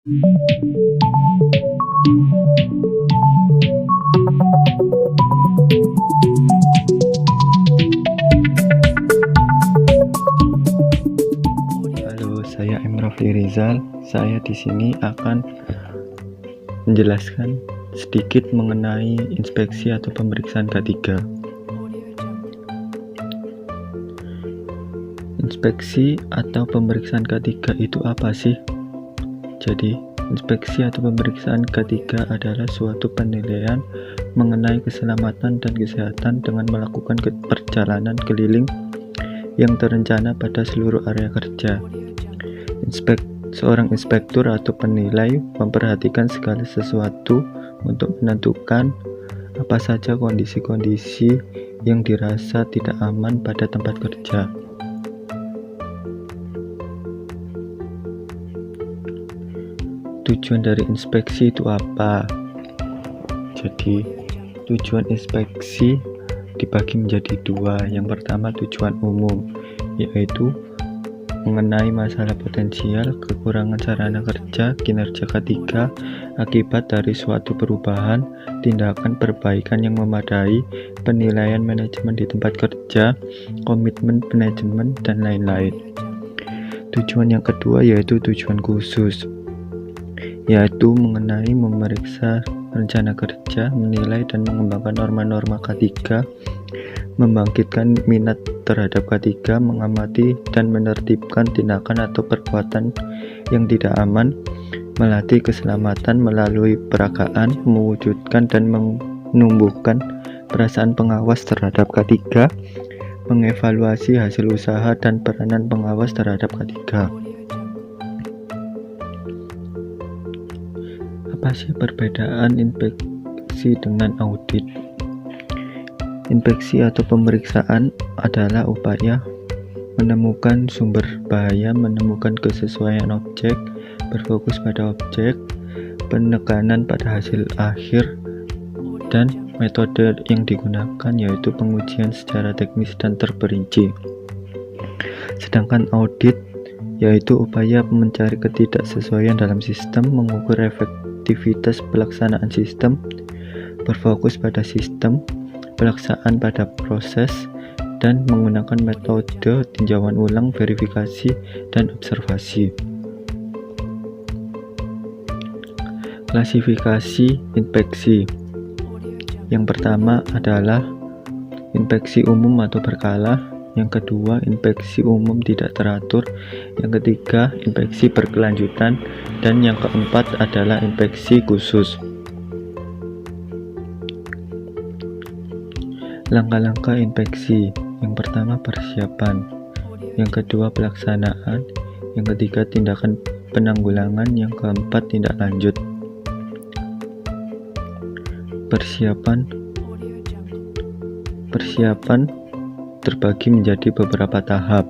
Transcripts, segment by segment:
Halo, saya M. Rafli Rizal. Saya di sini akan menjelaskan sedikit mengenai inspeksi atau pemeriksaan K3. Inspeksi atau pemeriksaan K3 itu apa sih? Jadi, inspeksi atau pemeriksaan K3 adalah suatu penilaian mengenai keselamatan dan kesehatan dengan melakukan perjalanan keliling yang terencana pada seluruh area kerja. Seorang inspektur atau penilai memperhatikan segala sesuatu untuk menentukan apa saja kondisi-kondisi yang dirasa tidak aman pada tempat kerja. Tujuan dari inspeksi itu apa? Jadi, tujuan inspeksi dibagi menjadi dua. Yang pertama, tujuan umum, yaitu mengenai masalah potensial kekurangan sarana kerja kinerja K3 akibat dari suatu perubahan, tindakan perbaikan yang memadai, penilaian manajemen di tempat kerja, komitmen manajemen, dan lain-lain. Tujuan yang kedua yaitu tujuan khusus, yaitu mengenai memeriksa rencana kerja, menilai dan mengembangkan norma-norma K3, membangkitkan minat terhadap K3, mengamati dan menertibkan tindakan atau perbuatan yang tidak aman, melatih keselamatan melalui peragaan, mewujudkan dan menumbuhkan perasaan pengawas terhadap K3, mengevaluasi hasil usaha dan peranan pengawas terhadap K3. Apa sih perbedaan inspeksi dengan audit? Inspeksi atau pemeriksaan adalah upaya menemukan sumber bahaya, menemukan kesesuaian objek, berfokus pada objek, penekanan pada hasil akhir, dan metode yang digunakan yaitu pengujian secara teknis dan terperinci. Sedangkan audit yaitu upaya mencari ketidaksesuaian dalam sistem, mengukur efektivitas pelaksanaan sistem, berfokus pada sistem, pelaksanaan pada proses, dan menggunakan metode tinjauan ulang, verifikasi, dan observasi. Klasifikasi inspeksi. Yang pertama adalah inspeksi umum atau berkala. Yang kedua, inspeksi umum tidak teratur. Yang ketiga, inspeksi berkelanjutan. Dan yang keempat adalah inspeksi khusus. Langkah-langkah inspeksi. Yang pertama, persiapan. Yang kedua, pelaksanaan. Yang ketiga, tindakan penanggulangan. Yang keempat, tindak lanjut. Persiapan terbagi menjadi beberapa tahap.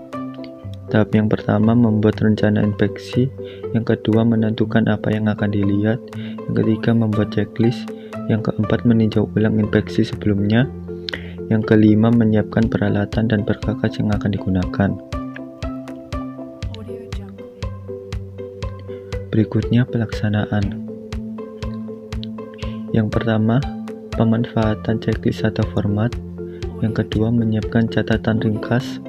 Tahap yang pertama membuat rencana inspeksi, yang kedua menentukan apa yang akan dilihat, yang ketiga membuat checklist, yang keempat meninjau ulang inspeksi sebelumnya, yang kelima menyiapkan peralatan dan perkakas yang akan digunakan. Berikutnya pelaksanaan. Yang pertama, pemanfaatan checklist atau format. Yang kedua, menyiapkan catatan ringkas.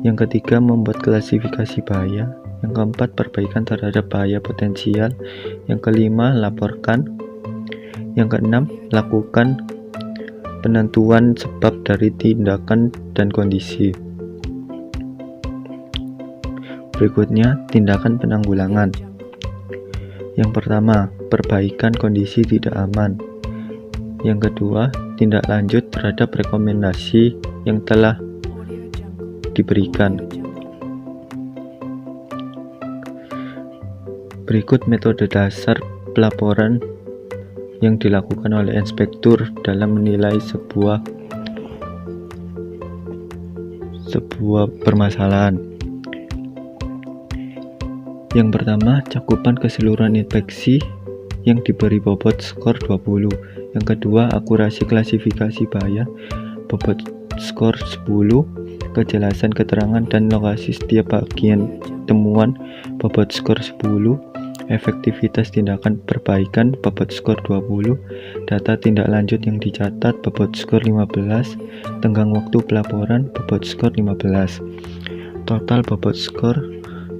Yang ketiga, membuat klasifikasi bahaya. Yang keempat, perbaikan terhadap bahaya potensial. Yang kelima, laporkan. Yang keenam, lakukan penentuan sebab dari tindakan dan kondisi. Berikutnya, tindakan penanggulangan. Yang pertama, perbaikan kondisi tidak aman. Yang kedua, tindak lanjut terhadap rekomendasi yang telah diberikan. Berikut metode dasar pelaporan yang dilakukan oleh inspektur dalam menilai sebuah permasalahan. Yang pertama, cakupan keseluruhan inspeksi yang diberi bobot skor 20. Yang kedua, akurasi klasifikasi bahaya, bobot skor 10. Kejelasan keterangan dan lokasi setiap bagian temuan, bobot skor 10. efektivitas tindakan perbaikan bobot skor 20, data tindak lanjut yang dicatat bobot skor 15, tenggang waktu pelaporan bobot skor 15, total bobot skor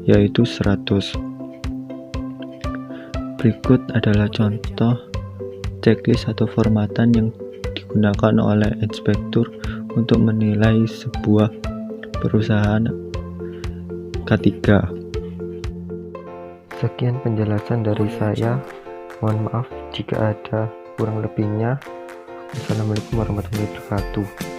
yaitu 100. Berikut adalah contoh checklist atau formatan yang digunakan oleh inspektur untuk menilai sebuah perusahaan K3. Sekian penjelasan dari saya. Mohon maaf jika ada kurang lebihnya. Wassalamualaikum warahmatullahi wabarakatuh.